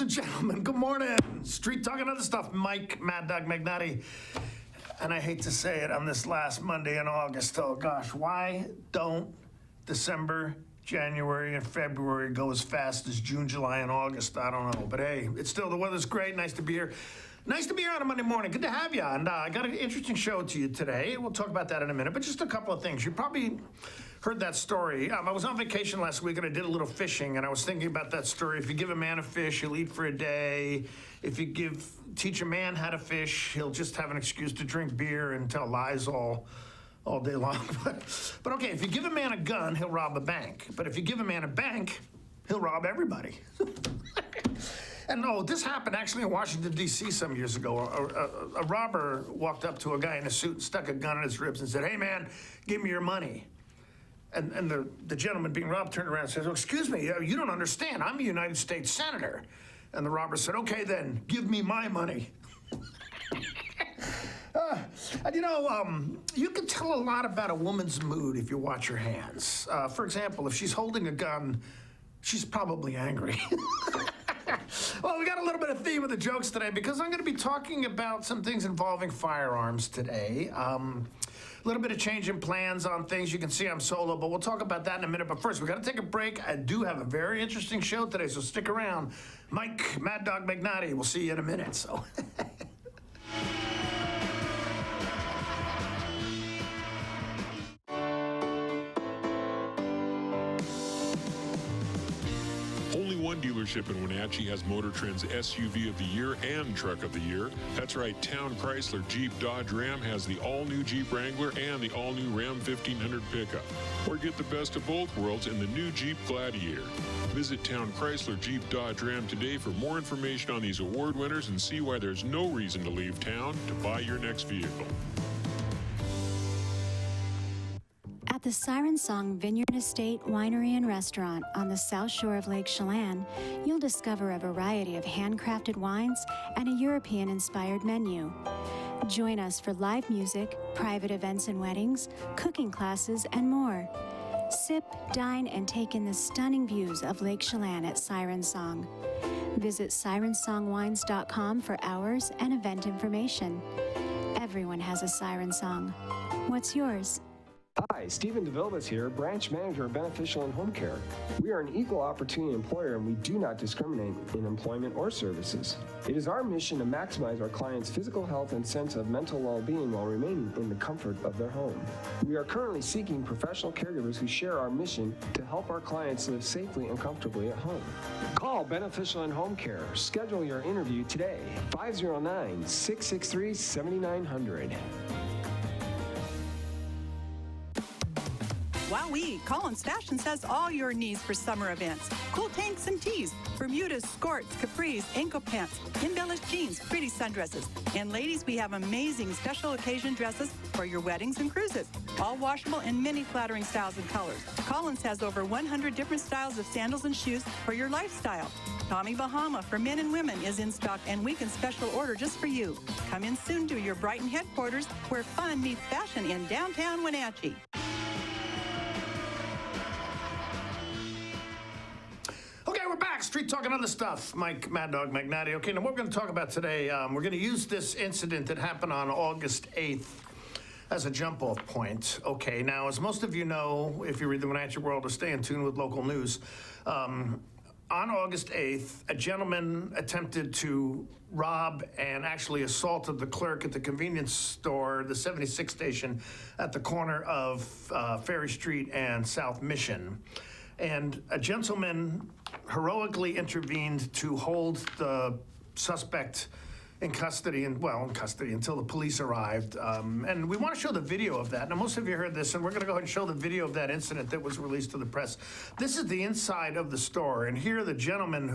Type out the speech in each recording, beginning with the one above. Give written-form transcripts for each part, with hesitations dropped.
and gentlemen, good morning. Street talking other stuff. Mike, Maddog Magnotti. And I hate to say it on this last Monday in August. Oh, gosh, why don't December, January, and February go as fast as June, July, and August? I don't know. But, hey, it's still, the weather's great. Nice to be here. Nice to be here on a Monday morning. Good to have you. And I got an interesting show to you today. We'll talk about that in a minute. But just a couple of things. You probably heard that story. I was on vacation last week, and I did a little fishing, and I was thinking about that story. If you give a man a fish, he'll eat for a day. If you teach a man how to fish, he'll just have an excuse to drink beer and tell lies all day long. But okay, if you give a man a gun, he'll rob a bank. But if you give a man a bank, he'll rob everybody. And this happened actually in Washington, D.C. some years ago. A robber walked up to a guy in a suit and stuck a gun in his ribs and said, "Hey, man, give me your money." And the gentleman being robbed turned around and says, "Oh, excuse me, you don't understand. I'm a United States Senator." And the robber said, "Okay, then, give me my money." And you can tell a lot about a woman's mood if you watch her hands. For example, if she's holding a gun, she's probably angry. Well, we got a little bit of theme of the jokes today because I'm going to be talking about some things involving firearms today. A little bit of change in plans on things. You can see I'm solo, but we'll talk about that in a minute. But first, we got to take a break. I do have a very interesting show today, so stick around. Mike, Maddog Magnotti. We'll see you in a minute. So. Only one dealership in Wenatchee has Motor Trend's SUV of the Year and Truck of the Year. That's right, Town Chrysler Jeep Dodge Ram has the all-new Jeep Wrangler and the all-new Ram 1500 pickup. Or get the best of both worlds in the new Jeep Gladiator. Visit Town Chrysler Jeep Dodge Ram today for more information on these award winners and see why there's no reason to leave town to buy your next vehicle. At the Siren Song Vineyard Estate Winery and Restaurant on the south shore of Lake Chelan, you'll discover a variety of handcrafted wines and a European-inspired menu. Join us for live music, private events and weddings, cooking classes, and more. Sip, dine, and take in the stunning views of Lake Chelan at Siren Song. Visit sirensongwines.com for hours and event information. Everyone has a Siren Song. What's yours? Hi, Stephen DeVilbiss here, Branch Manager of Beneficial and Home Care. We are an equal opportunity employer and we do not discriminate in employment or services. It is our mission to maximize our clients' physical health and sense of mental well-being while remaining in the comfort of their home. We are currently seeking professional caregivers who share our mission to help our clients live safely and comfortably at home. Call Beneficial and Home Care. Schedule your interview today. 509-663-7900. Wowee! Collins Fashions has all your needs for summer events. Cool tanks and tees, Bermudas, skirts, capris, ankle pants, embellished jeans, pretty sundresses. And ladies, we have amazing special occasion dresses for your weddings and cruises. All washable in many flattering styles and colors. Collins has over 100 different styles of sandals and shoes for your lifestyle. Tommy Bahama for men and women is in stock and we can special order just for you. Come in soon to your Brighton headquarters where fun meets fashion in downtown Wenatchee. We're back. Street talking other stuff. Mike, Maddog Magnotti. Okay, now what we're going to talk about today, we're going to use this incident that happened on August 8th as a jump-off point. Okay, now, as most of you know, if you read the Wenatchee World or stay in tune with local news, on August 8th, a gentleman attempted to rob and actually assaulted the clerk at the convenience store, the 76 station, at the corner of Ferry Street and South Mission. And a gentleman heroically intervened to hold the suspect in custody until the police arrived. And we want to show the video of that. Now, most of you heard this, and we're going to go ahead and show the video of that incident that was released to the press. This is the inside of the store, and here the gentleman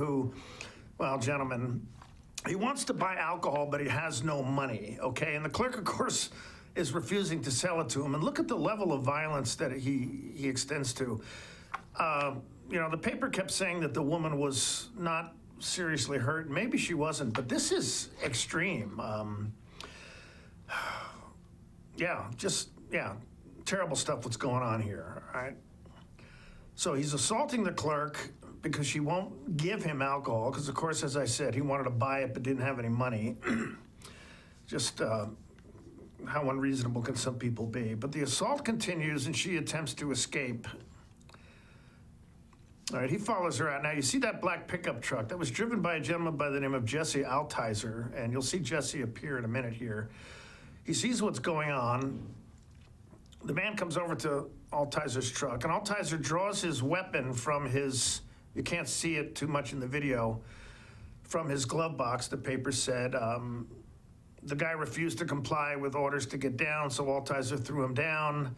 he wants to buy alcohol, but he has no money, okay? And the clerk, of course, is refusing to sell it to him. And look at the level of violence that he extends to. The paper kept saying that the woman was not seriously hurt. Maybe she wasn't, but this is extreme. Terrible stuff what's going on here, all right? So he's assaulting the clerk, because she won't give him alcohol, because of course, as I said, he wanted to buy it but didn't have any money. Just how unreasonable can some people be? But the assault continues and she attempts to escape. All right, he follows her out. Now, you see that black pickup truck that was driven by a gentleman by the name of Jesse Altizer, and you'll see Jesse appear in a minute here. He sees what's going on. The man comes over to Altizer's truck, and Altizer draws his weapon from his, you can't see it too much in the video, from his glove box, the paper said. The guy refused to comply with orders to get down, so Altizer threw him down.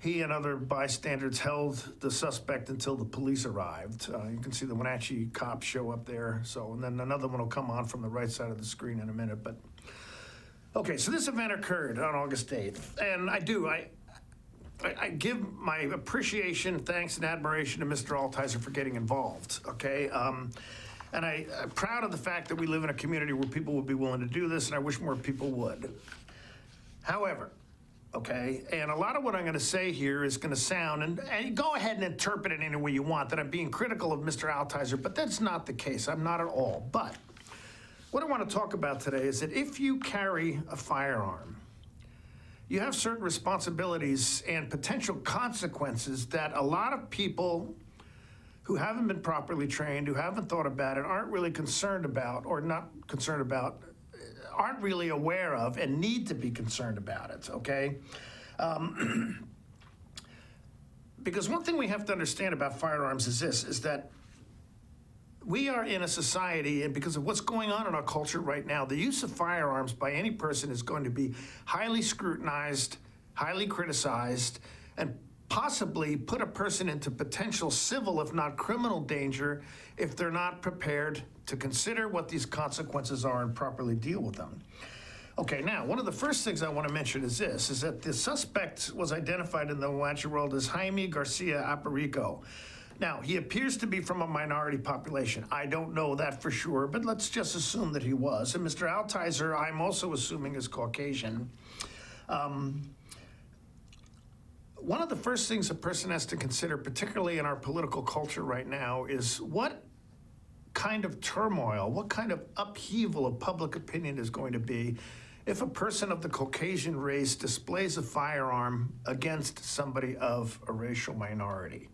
He and other bystanders held the suspect until the police arrived. You can see the Wenatchee cops show up there. So, and then another one will come on from the right side of the screen in a minute. But okay, so this event occurred on August 8th, and I give my appreciation, thanks, and admiration to Mr. Altizer for getting involved. Okay. And I'm proud of the fact that we live in a community where people would be willing to do this, and I wish more people would. However, okay, and a lot of what I'm going to say here is going to sound, and go ahead and interpret it any way you want, that I'm being critical of Mr. Altizer, but that's not the case. I'm not at all. But what I want to talk about today is that if you carry a firearm, you have certain responsibilities and potential consequences that a lot of people who haven't been properly trained, who haven't thought about it, aren't really concerned about, or not concerned about, aren't really aware of and need to be concerned about it, okay? Because one thing we have to understand about firearms is this, is that we are in a society, and because of what's going on in our culture right now, the use of firearms by any person is going to be highly scrutinized, highly criticized, and possibly put a person into potential civil, if not criminal danger, if they're not prepared to consider what these consequences are and properly deal with them. Okay, now, one of the first things I want to mention is this, is that the suspect was identified in the Wenatchee world as Jaime Garcia Aparico. Now, he appears to be from a minority population. I don't know that for sure, but let's just assume that he was. And Mr. Altizer, I'm also assuming, is Caucasian. One of the first things a person has to consider, particularly in our political culture right now, is what kind of turmoil, what kind of upheaval of public opinion is going to be if a person of the Caucasian race displays a firearm against somebody of a racial minority.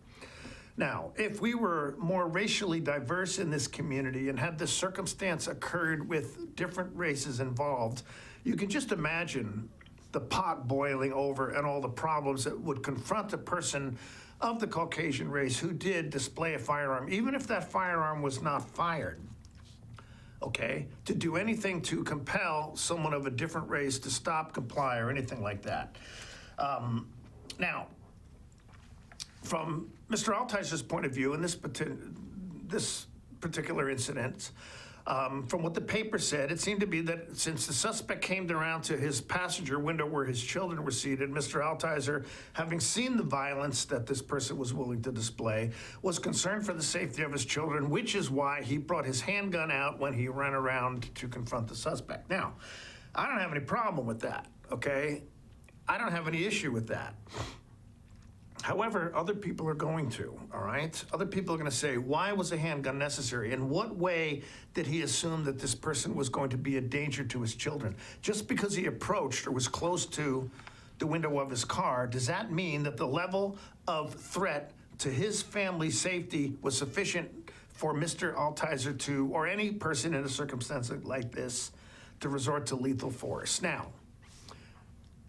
Now, if we were more racially diverse in this community and had this circumstance occurred with different races involved, you can just imagine the pot boiling over and all the problems that would confront a person of the Caucasian race who did display a firearm, even if that firearm was not fired, okay, to do anything to compel someone of a different race to stop, comply, or anything like that. Now, from Mr. Altizer's point of view, in this particular incident, from what the paper said, it seemed to be that since the suspect came around to his passenger window where his children were seated, Mr. Altizer, having seen the violence that this person was willing to display, was concerned for the safety of his children, which is why he brought his handgun out when he ran around to confront the suspect. Now, I don't have any problem with that, okay? I don't have any issue with that. However, other people are going to, all right? Other people are going to say, why was a handgun necessary? In what way did he assume that this person was going to be a danger to his children? Just because he approached or was close to the window of his car, does that mean that the level of threat to his family's safety was sufficient for Mr. Altizer to, or any person in a circumstance like this, to resort to lethal force? Now,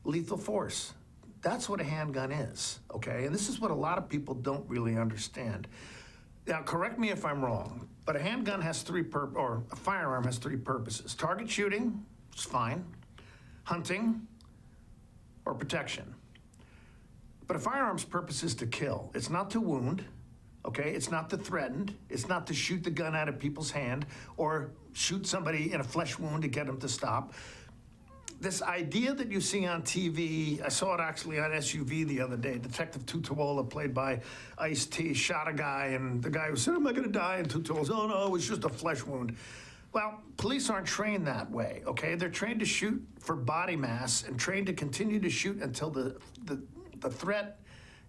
lethal force. That's what a handgun is, okay? And this is what a lot of people don't really understand. Now, correct me if I'm wrong, but a handgun has or a firearm has three purposes. Target shooting, which is fine. Hunting, or protection. But a firearm's purpose is to kill. It's not to wound, okay? It's not to threaten. It's not to shoot the gun out of people's hand or shoot somebody in a flesh wound to get them to stop. This idea that you see on TV, I saw it actually on SUV the other day. Detective Tutuola, played by Ice-T, shot a guy, and the guy who said, am I gonna die? And Tutuola's, oh no, it was just a flesh wound. Well, police aren't trained that way, okay? They're trained to shoot for body mass and trained to continue to shoot until the threat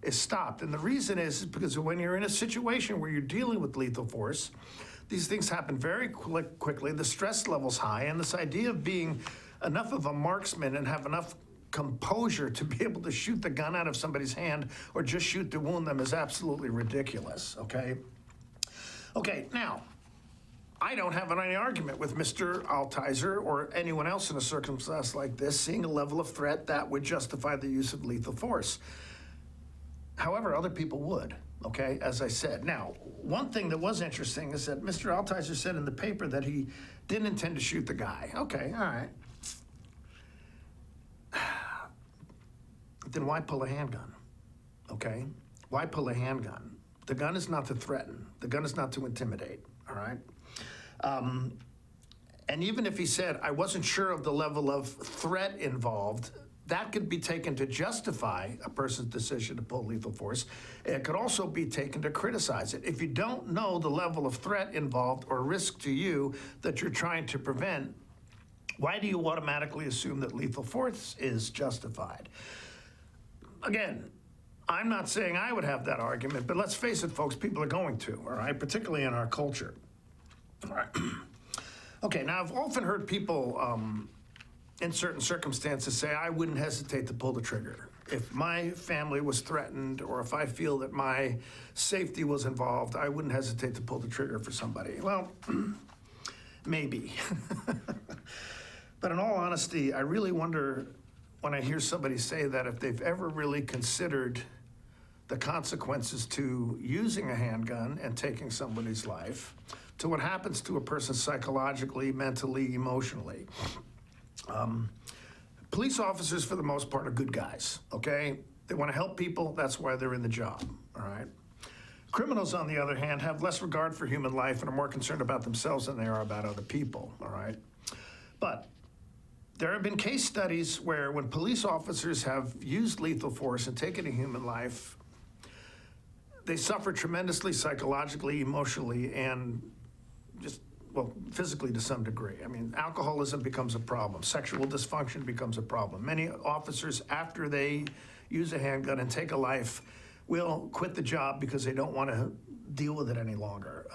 is stopped. And the reason is because when you're in a situation where you're dealing with lethal force, these things happen very quickly, the stress level's high, and this idea of being enough of a marksman and have enough composure to be able to shoot the gun out of somebody's hand or just shoot to wound them is absolutely ridiculous, okay? Okay, now, I don't have any argument with Mr. Altizer or anyone else in a circumstance like this seeing a level of threat that would justify the use of lethal force. However, other people would, okay, as I said. Now, one thing that was interesting is that Mr. Altizer said in the paper that he didn't intend to shoot the guy. Okay, all right. Then why pull a handgun, okay? Why pull a handgun? The gun is not to threaten. The gun is not to intimidate, all right? And even if he said, I wasn't sure of the level of threat involved, that could be taken to justify a person's decision to pull lethal force. It could also be taken to criticize it. If you don't know the level of threat involved or risk to you that you're trying to prevent, why do you automatically assume that lethal force is justified? Again, I'm not saying I would have that argument, but let's face it, folks, people are going to, all right, particularly in our culture. All right. Okay, now I've often heard people in certain circumstances say, I wouldn't hesitate to pull the trigger. If my family was threatened or if I feel that my safety was involved, I wouldn't hesitate to pull the trigger for somebody. Well, maybe. But in all honesty, I really wonder when I hear somebody say that if they've ever really considered the consequences to using a handgun and taking somebody's life, to what happens to a person psychologically, mentally, emotionally. Police officers, for the most part, are good guys, okay? They want to help people, that's why they're in the job, all right? Criminals, on the other hand, have less regard for human life and are more concerned about themselves than they are about other people, all right? But there have been case studies where when police officers have used lethal force and taken a human life, they suffer tremendously psychologically, emotionally, and just, well, physically to some degree. I mean, alcoholism becomes a problem. Sexual dysfunction becomes a problem. Many officers, after they use a handgun and take a life, will quit the job because they don't want to deal with it any longer.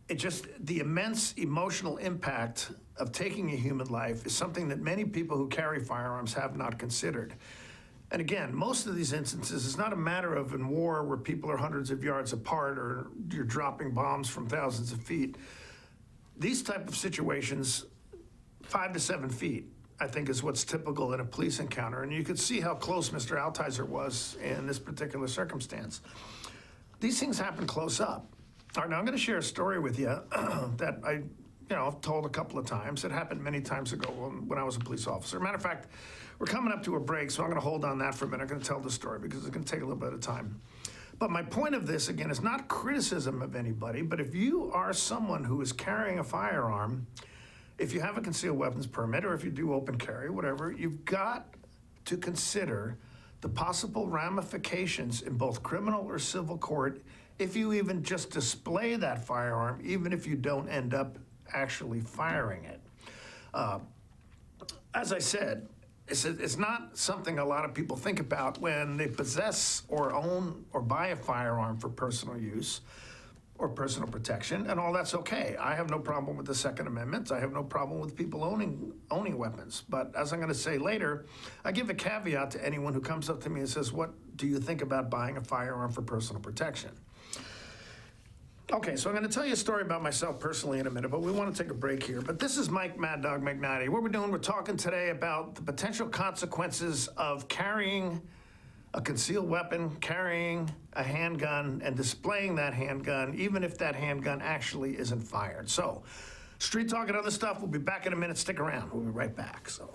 The immense emotional impact of taking a human life is something that many people who carry firearms have not considered. And again, most of these instances, it's not a matter of in war where people are hundreds of yards apart or you're dropping bombs from thousands of feet. These type of situations, 5 to 7 feet, I think is what's typical in a police encounter. And you could see how close Mr. Altizer was in this particular circumstance. These things happen close up. All right, now I'm going to share a story with you that I've told a couple of times. It happened many times ago when I was a police officer. Matter of fact, we're coming up to a break, so I'm going to hold on that for a minute. I'm going to tell the story because it's going to take a little bit of time. But my point of this, again, is not criticism of anybody, but if you are someone who is carrying a firearm, if you have a concealed weapons permit or if you do open carry, whatever, you've got to consider the possible ramifications in both criminal or civil court if you even just display that firearm, even if you don't end up actually firing it. As I said, it's not something a lot of people think about when they possess or own or buy a firearm for personal use or personal protection, and all that's okay. I have no problem with the Second Amendment. I have no problem with people owning weapons. But as I'm going to say later, I give a caveat to anyone who comes up to me and says, what do you think about buying a firearm for personal protection? Okay, so I'm going to tell you a story about myself personally in a minute, but we want to take a break here. But this is Mike Maddog Magnotti. What we're talking today about the potential consequences of carrying a concealed weapon, carrying a handgun, and displaying that handgun, even if that handgun actually isn't fired. So, street talk and other stuff. We'll be back in a minute. Stick around. We'll be right back. So.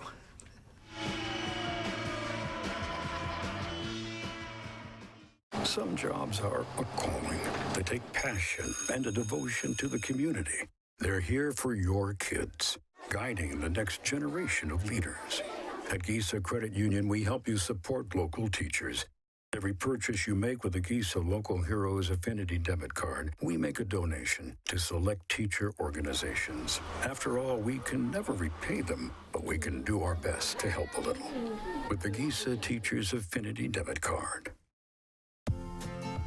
Some jobs are a calling. They take passion and a devotion to the community. They're here for your kids, guiding the next generation of leaders. At Giza Credit Union, we help you support local teachers. Every purchase you make with the Gisa Local Heroes Affinity debit card, we make a donation to select teacher organizations. After all, we can never repay them, but we can do our best to help a little with the Gisa Teachers Affinity debit card.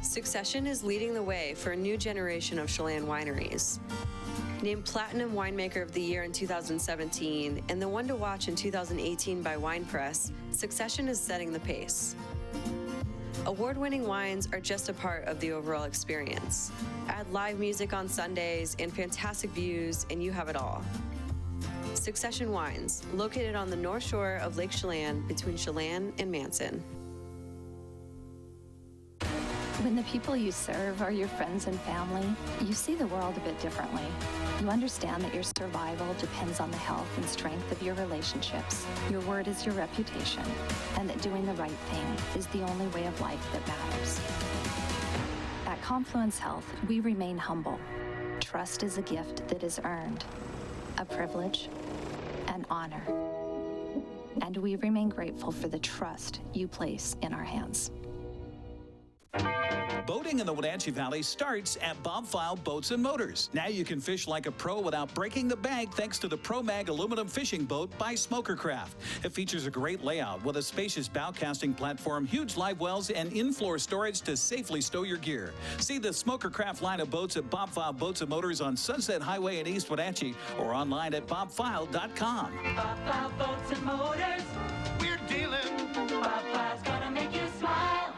Succession is leading the way for a new generation of Chelan wineries. Named Platinum Winemaker of the Year in 2017 and the one to watch in 2018 by Wine Press, Succession is setting the pace. Award-winning wines are just a part of the overall experience. Add live music on Sundays and fantastic views, and you have it all. Succession Wines, located on the north shore of Lake Chelan between Chelan and Manson. When the people you serve are your friends and family, you see the world a bit differently. You understand that your survival depends on the health and strength of your relationships. Your word is your reputation, and that doing the right thing is the only way of life that matters. At Confluence Health, we remain humble. Trust is a gift that is earned, a privilege, an honor. And we remain grateful for the trust you place in our hands. Boating in the Wenatchee Valley starts at Bob File Boats and Motors. Now you can fish like a pro without breaking the bank thanks to the ProMag aluminum fishing boat by Smokercraft. It features a great layout with a spacious bow casting platform, huge live wells, and in-floor storage to safely stow your gear. See the Smokercraft line of boats at Bob File Boats and Motors on Sunset Highway in East Wenatchee or online at bobfile.com. Bob File Boats and Motors. We're dealing. Bob File's gonna make you smile.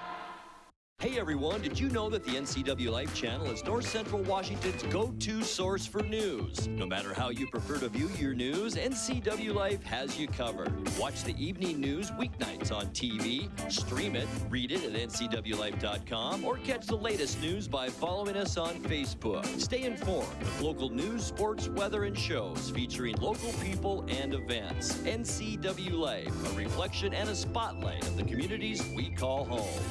Hey everyone, did you know that the NCW Life channel is North Central Washington's go-to source for news? No matter how you prefer to view your news, NCW Life has you covered. Watch the evening news weeknights on TV, stream it, read it at ncwlife.com, or catch the latest news by following us on Facebook. Stay informed with local news, sports, weather, and shows featuring local people and events. NCW Life, a reflection and a spotlight of the communities we call home.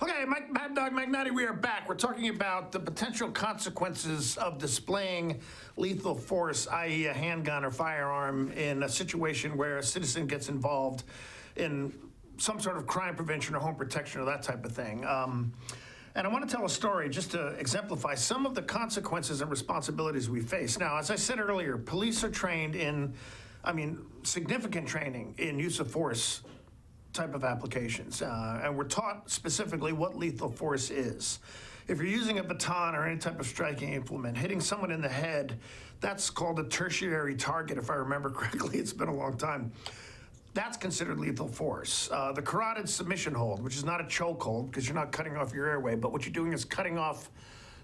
Okay, Maddog Magnotti, we are back. We're talking about the potential consequences of displaying lethal force, i.e. a handgun or firearm, in a situation where a citizen gets involved in some sort of crime prevention or home protection or that type of thing. And I want to tell a story just to exemplify some of the consequences and responsibilities we face. Now, as I said earlier, police are trained in, significant training in use of force type of applications. And we're taught specifically what lethal force is. If you're using a baton or any type of striking implement, hitting someone in the head, that's called a tertiary target, if I remember correctly. It's been a long time. That's considered lethal force. The carotid submission hold, which is not a choke hold because you're not cutting off your airway, but what you're doing is cutting off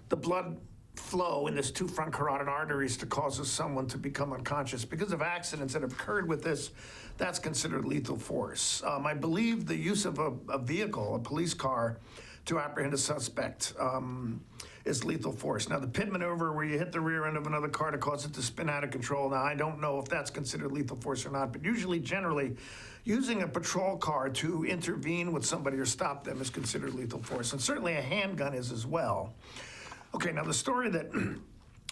the blood flow in this two front carotid arteries to causes someone to become unconscious. Because of accidents that have occurred with this, that's considered lethal force. I believe the use of a vehicle, a police car, to apprehend a suspect is lethal force. Now, the pit maneuver where you hit the rear end of another car to cause it to spin out of control, now I don't know if that's considered lethal force or not, but usually, generally, using a patrol car to intervene with somebody or stop them is considered lethal force, and certainly a handgun is as well. Okay, now the story that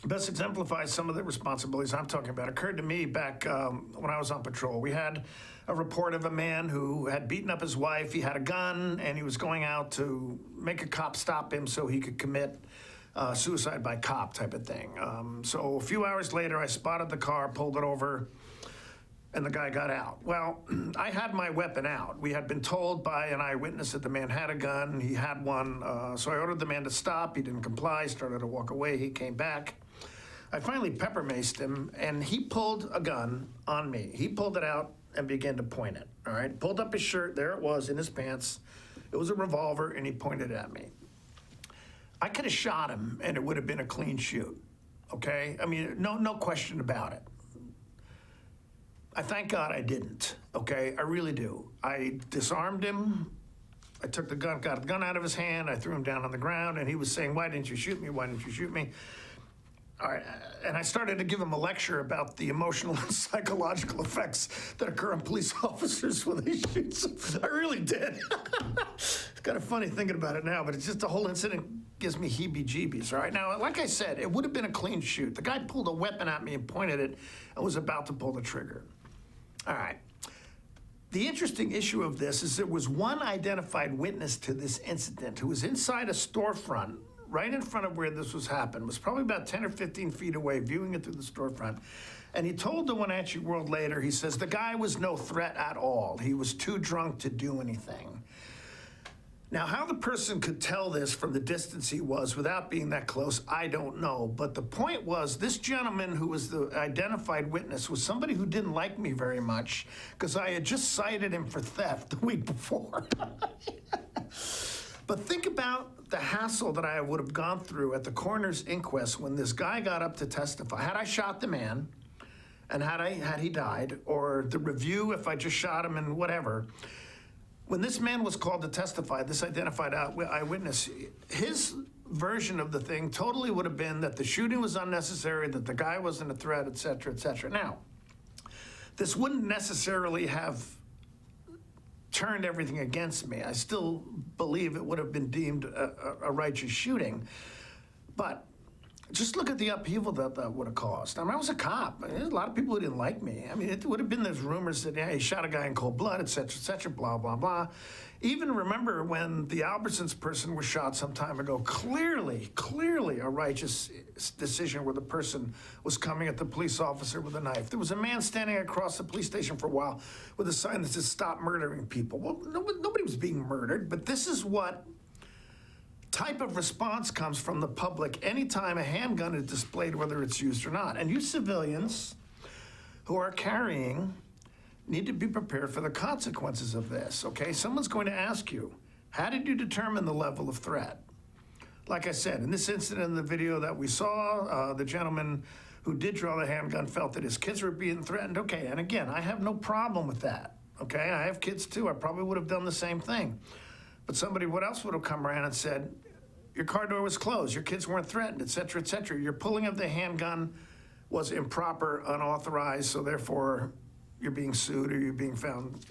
best exemplifies some of the responsibilities I'm talking about occurred to me back when I was on patrol. We had a report of a man who had beaten up his wife. He had a gun, and he was going out to make a cop stop him so he could commit suicide by cop type of thing. So a few hours later, I spotted the car, pulled it over, and the guy got out. Well, I had my weapon out. We had been told by an eyewitness that the man had a gun. He had one, so I ordered the man to stop. He didn't comply, started to walk away. He came back. I finally pepper-maced him, and he pulled a gun on me. He pulled it out and began to point it, all right? Pulled up his shirt. There it was in his pants. It was a revolver, and he pointed it at me. I could have shot him, and it would have been a clean shoot, okay? I mean, no question about it. I thank God I didn't, okay? I really do. I disarmed him. I took the gun, got the gun out of his hand. I threw him down on the ground, and he was saying, "Why didn't you shoot me? Why didn't you shoot me?" All right, and I started to give him a lecture about the emotional and psychological effects that occur on police officers when they shoot. I really did. It's kind of funny thinking about it now, but it's just the whole incident gives me heebie-jeebies, all right? Now, like I said, it would have been a clean shoot. The guy pulled a weapon at me and pointed it and was about to pull the trigger. All right. The interesting issue of this is there was one identified witness to this incident who was inside a storefront right in front of where this was happened, was probably about 10 or 15 feet away, viewing it through the storefront. And he told the Wenatchee World later, he says, the guy was no threat at all. He was too drunk to do anything. Now, how the person could tell this from the distance he was without being that close, I don't know. But the point was, this gentleman who was the identified witness was somebody who didn't like me very much because I had just cited him for theft the week before. But think about the hassle that I would have gone through at the coroner's inquest when this guy got up to testify. Had I shot the man, and had he died, or the review if I just shot him and whatever. When this man was called to testify, this identified eyewitness, his version of the thing totally would have been that the shooting was unnecessary, that the guy wasn't a threat, et cetera, et cetera. Now, this wouldn't necessarily have turned everything against me. I still believe it would have been deemed a righteous shooting. But just look at the upheaval that would have caused. I mean, I was a cop. I mean, there's a lot of people who didn't like me. I mean, it would have been those rumors that, yeah, he shot a guy in cold blood, et cetera, blah, blah, blah. Even remember when the Albertsons person was shot some time ago, clearly a righteous decision where the person was coming at the police officer with a knife. There was a man standing across the police station for a while with a sign that says, stop murdering people. Well, nobody was being murdered, but this is what type of response comes from the public anytime a handgun is displayed, whether it's used or not. And you civilians who are carrying need to be prepared for the consequences of this, okay? Someone's going to ask you, how did you determine the level of threat? Like I said, in this incident in the video that we saw, the gentleman who did draw the handgun felt that his kids were being threatened. Okay, and again, I have no problem with that, okay? I have kids too. I probably would have done the same thing. But somebody, what else would have come around and said, your car door was closed, your kids weren't threatened, et cetera, et cetera. Your pulling of the handgun was improper, unauthorized, so therefore you're being sued or you're being found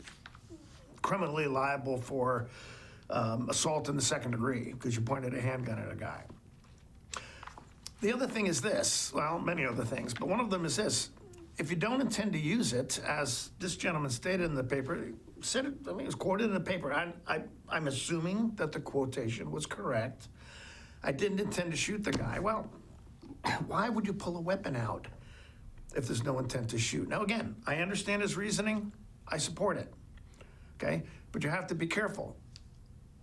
criminally liable for assault in the second degree because you pointed a handgun at a guy. The other thing is this, well, many other things, but one of them is this. If you don't intend to use it, as this gentleman stated in the paper, said it, I mean, it was quoted in the paper. I'm assuming that the quotation was correct. I didn't intend to shoot the guy. Well, why would you pull a weapon out if there's no intent to shoot? Now, again, I understand his reasoning. I support it, okay? But you have to be careful.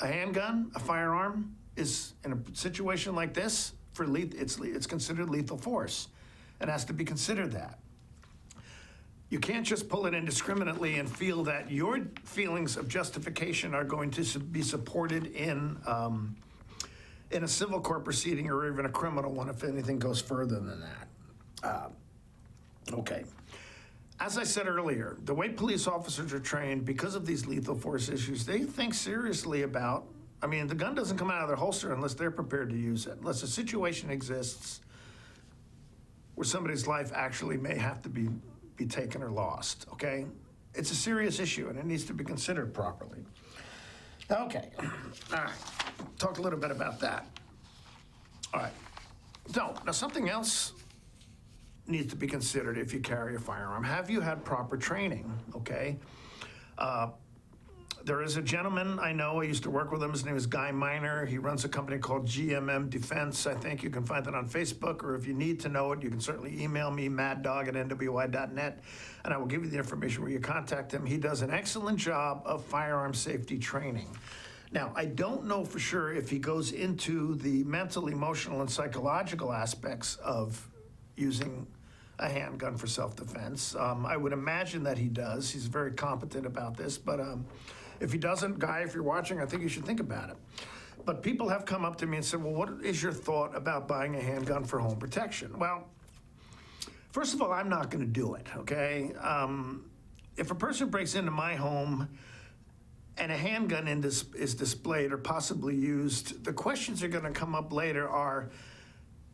A handgun, a firearm, is, in a situation like this, it's considered lethal force. It has to be considered that. You can't just pull it indiscriminately and feel that your feelings of justification are going to be supported in a civil court proceeding or even a criminal one if anything goes further than that. Okay. As I said earlier, the way police officers are trained, because of these lethal force issues, they think seriously about, I mean, the gun doesn't come out of their holster unless they're prepared to use it, unless a situation exists where somebody's life actually may have to be taken or lost, okay? It's a serious issue and it needs to be considered properly. Okay, all right, talk a little bit about that. All right, so now something else needs to be considered if you carry a firearm. Have you had proper training, okay? There is a gentleman I know, I used to work with him, his name is Guy Miner. He runs a company called GMM Defense. I think you can find that on Facebook, or if you need to know it, you can certainly email me, maddog@nwi.net, and I will give you the information where you contact him. He does an excellent job of firearm safety training. Now, I don't know for sure if he goes into the mental, emotional, and psychological aspects of using a handgun for self-defense. I would imagine that he does. He's very competent about this, but if he doesn't, Guy, if you're watching, I think you should think about it. But people have come up to me and said, well, what is your thought about buying a handgun for home protection? Well, first of all, I'm not going to do it, okay? If a person breaks into my home and a handgun is displayed or possibly used, the questions that are going to come up later are,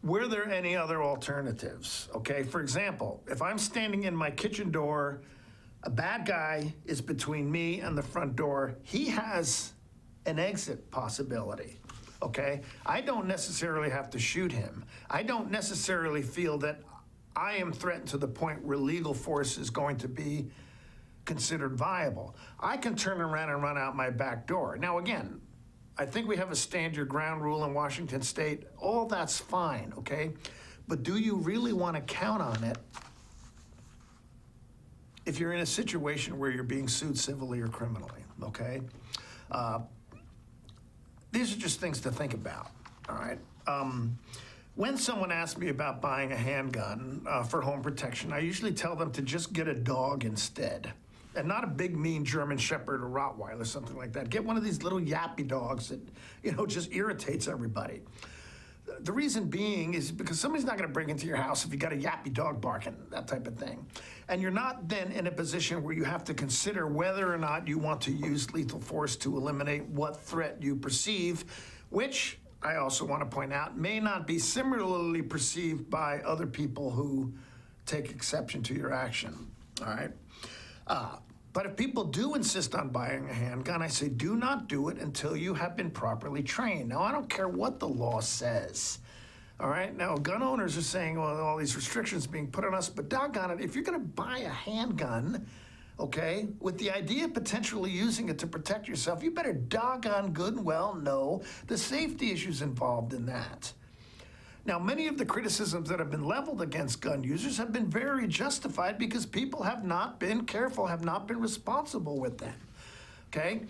were there any other alternatives, okay? For example, if I'm standing in my kitchen door, a bad guy is between me and the front door, he has an exit possibility, okay? I don't necessarily have to shoot him. I don't necessarily feel that I am threatened to the point where legal force is going to be considered viable. I can turn around and run out my back door. Now, again, I think we have a stand your ground rule in Washington State. All that's fine, okay? But do you really want to count on it if you're in a situation where you're being sued civilly or criminally, okay? These are just things to think about, all right? When someone asks me about buying a handgun for home protection, I usually tell them to just get a dog instead. And not a big, mean German Shepherd or Rottweiler, something like that. Get one of these little yappy dogs that, just irritates everybody. The reason being is because somebody's not going to break into your house if you got a yappy dog barking, that type of thing. And you're not then in a position where you have to consider whether or not you want to use lethal force to eliminate what threat you perceive, which I also want to point out may not be similarly perceived by other people who take exception to your action, all right? But if people do insist on buying a handgun, I say do not do it until you have been properly trained. Now, I don't care what the law says, all right? Now, gun owners are saying, well, all these restrictions being put on us, but doggone it, if you're gonna buy a handgun, okay, with the idea of potentially using it to protect yourself, you better doggone good and well know the safety issues involved in that. Now, many of the criticisms that have been leveled against gun users have been very justified because people have not been careful, have not been responsible with them, okay?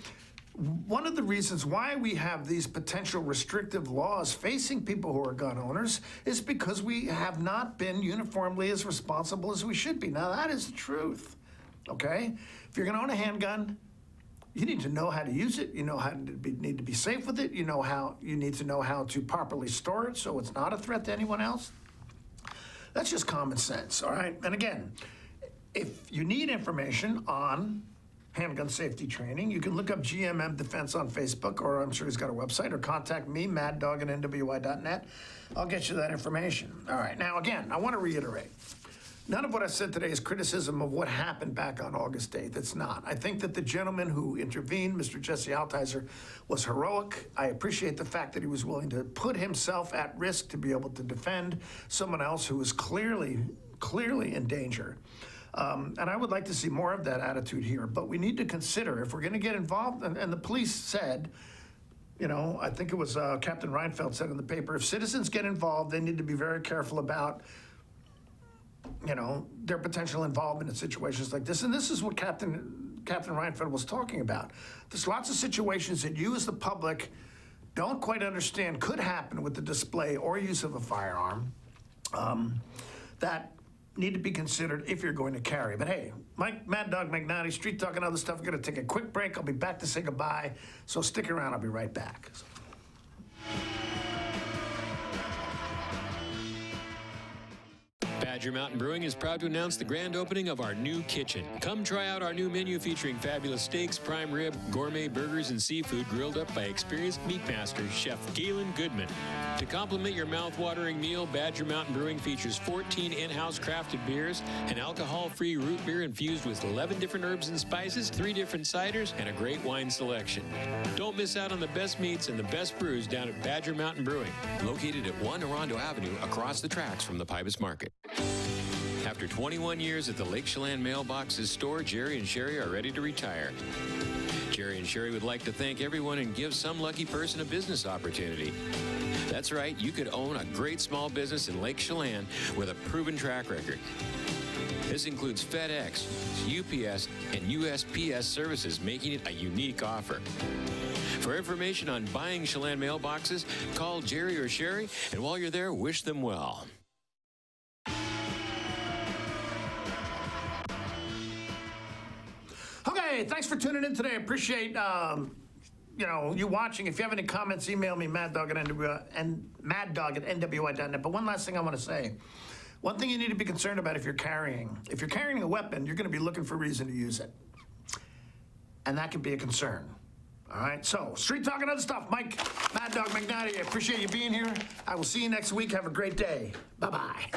One of the reasons why we have these potential restrictive laws facing people who are gun owners is because we have not been uniformly as responsible as we should be. Now, that is the truth, okay? If you're gonna own a handgun, you need to know how to use it. You know how to need to be safe with it. You need to know how to properly store it so it's not a threat to anyone else. That's just common sense, all right? And again, if you need information on handgun safety training, you can look up GMM Defense on Facebook, or I'm sure he's got a website, or contact me, Maddog at NWI.net. I'll get you that information. All right, now again, I want to reiterate. None of what I said today is criticism of what happened back on August 8th. It's not. I think that the gentleman who intervened, Mr. Jesse Altizer, was heroic. I appreciate the fact that he was willing to put himself at risk to be able to defend someone else who was clearly in danger. And I would like to see more of that attitude here. But we need to consider, if we're going to get involved, and the police said, I think it was Captain Reinfeldt said in the paper, if citizens get involved, they need to be very careful about their potential involvement in situations like this. And this is what Captain Reinfeldt was talking about. There's lots of situations that you as the public don't quite understand could happen with the display or use of a firearm that need to be considered if you're going to carry. But hey, Maddog Magnotti, Street Talk and other stuff. We're going to take a quick break. I'll be back to say goodbye. So stick around. I'll be right back. Badger Mountain Brewing is proud to announce the grand opening of our new kitchen. Come try out our new menu featuring fabulous steaks, prime rib, gourmet burgers, and seafood grilled up by experienced meat master, Chef Galen Goodman. To complement your mouth-watering meal, Badger Mountain Brewing features 14 in-house crafted beers, an alcohol-free root beer infused with 11 different herbs and spices, 3 different ciders, and a great wine selection. Don't miss out on the best meats and the best brews down at Badger Mountain Brewing, located at 1 Orondo Avenue across the tracks from the Pybus Market. After 21 years at the Lake Chelan Mailboxes store, Jerry and Sherry are ready to retire. Jerry and Sherry would like to thank everyone and give some lucky person a business opportunity. That's right, you could own a great small business in Lake Chelan with a proven track record. This includes FedEx, UPS, and USPS services, making it a unique offer. For information on buying Chelan mailboxes, call Jerry or Sherry, and while you're there, wish them well. Okay, thanks for tuning in today. I appreciate you watching. If you have any comments, email me, Maddog at NWI.net. But one last thing I want to say. One thing you need to be concerned about if you're carrying a weapon, you're going to be looking for a reason to use it. And that can be a concern. All right, so Street Talk and other stuff. Mike, Maddog Magnotti, I appreciate you being here. I will see you next week. Have a great day. Bye-bye.